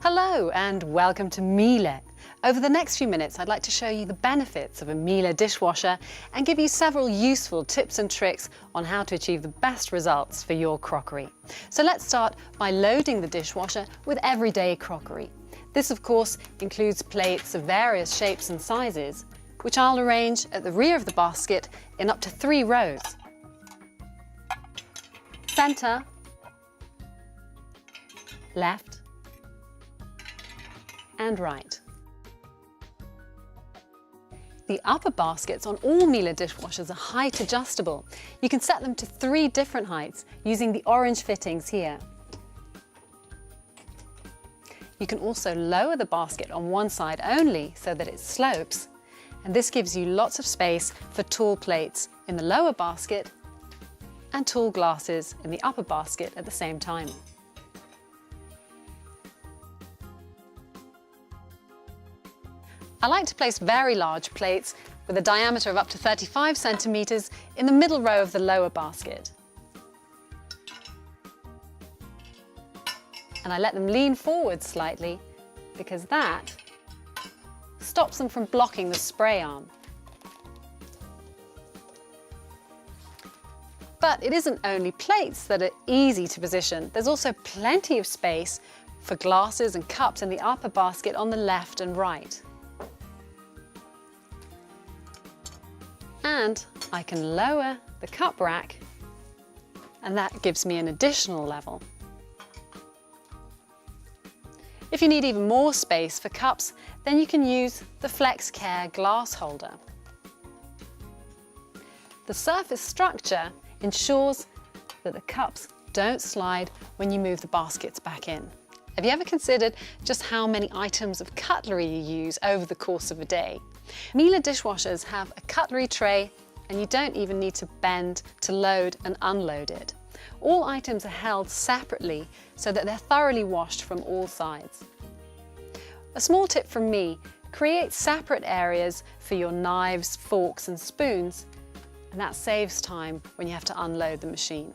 Hello and welcome to Miele. Over the next few minutes I'd like to show you the benefits of a Miele dishwasher and give you several useful tips and tricks on how to achieve the best results for your crockery. So let's start by loading the dishwasher with everyday crockery. This of course includes plates of various shapes and sizes, which I'll arrange at the rear of the basket in up to 3 rows. Centre, left and right. The upper baskets on all Miele dishwashers are height adjustable. You can set them to 3 different heights using the orange fittings here. You can also lower the basket on one side only so that it slopes, and this gives you lots of space for tall plates in the lower basket and tall glasses in the upper basket at the same time. I like to place very large plates with a diameter of up to 35 centimetres in the middle row of the lower basket. And I let them lean forward slightly because that stops them from blocking the spray arm. But it isn't only plates that are easy to position. There's also plenty of space for glasses and cups in the upper basket on the left and right. And I can lower the cup rack, and that gives me an additional level. If you need even more space for cups, then you can use the Flex Care glass holder. The surface structure ensures that the cups don't slide when you move the baskets back in. Have you ever considered just how many items of cutlery you use over the course of a day? Miele dishwashers have a cutlery tray, and you don't even need to bend to load and unload it. All items are held separately so that they're thoroughly washed from all sides. A small tip from me: create separate areas for your knives, forks and spoons, and that saves time when you have to unload the machine.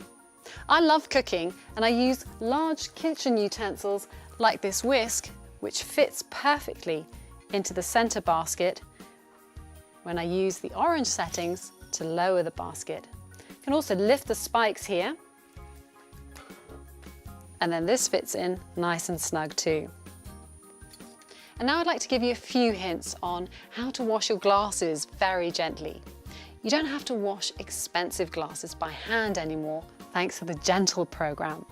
I love cooking, and I use large kitchen utensils like this whisk, which fits perfectly into the center basket when I use the orange settings to lower the basket. You can also lift the spikes here, and then this fits in nice and snug too. And now I'd like to give you a few hints on how to wash your glasses very gently. You don't have to wash expensive glasses by hand anymore, thanks to the Gentle program.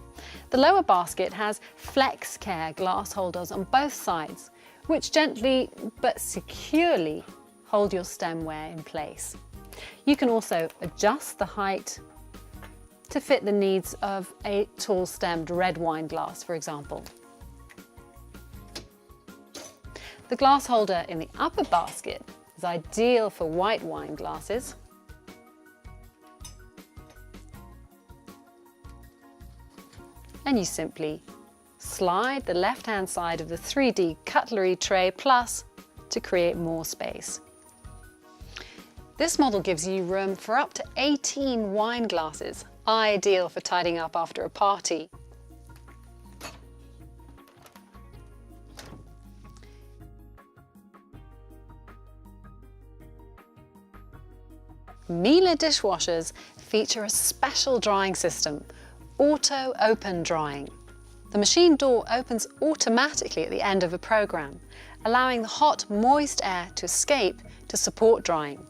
The lower basket has Flex Care glass holders on both sides, which gently but securely hold your stemware in place. You can also adjust the height to fit the needs of a tall-stemmed red wine glass, for example. The glass holder in the upper basket is ideal for white wine glasses. And you simply slide the left-hand side of the 3D cutlery tray plus to create more space. This model gives you room for up to 18 wine glasses, ideal for tidying up after a party. Miele dishwashers feature a special drying system, auto open drying. The machine door opens automatically at the end of a program, allowing the hot, moist air to escape to support drying.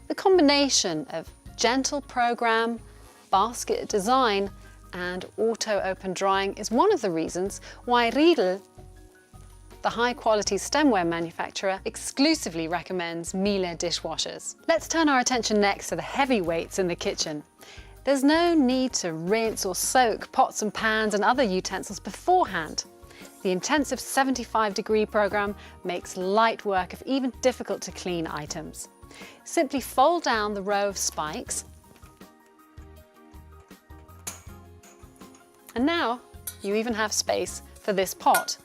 The combination of Gentle program, basket design and auto open drying is one of the reasons why Riedel, the high-quality stemware manufacturer, exclusively recommends Miele dishwashers. Let's turn our attention next to the heavy weights in the kitchen. There's no need to rinse or soak pots and pans and other utensils beforehand. The intensive 75-degree program makes light work of even difficult to clean items. Simply fold down the row of spikes, and now you even have space for this pot.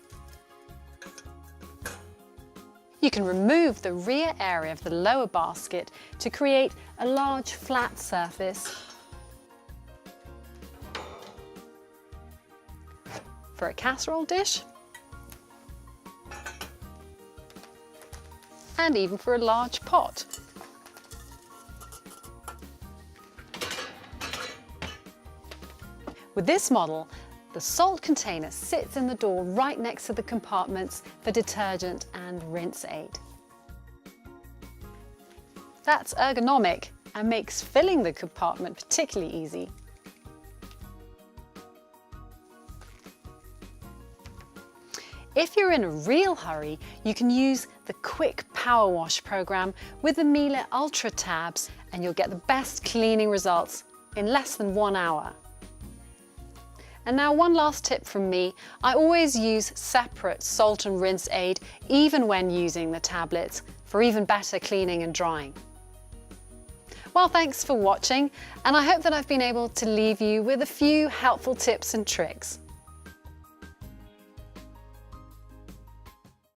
You can remove the rear area of the lower basket to create a large flat surface for a casserole dish, and even for a large pot. With this model, the salt container sits in the door right next to the compartments for detergent and rinse aid. That's ergonomic and makes filling the compartment particularly easy. If you're in a real hurry, you can use the quick power wash program with the Miele Ultra tabs, and you'll get the best cleaning results in less than 1 hour. And now one last tip from me, I always use separate salt and rinse aid even when using the tablets for even better cleaning and drying. Well, thanks for watching, and I hope that I've been able to leave you with a few helpful tips and tricks.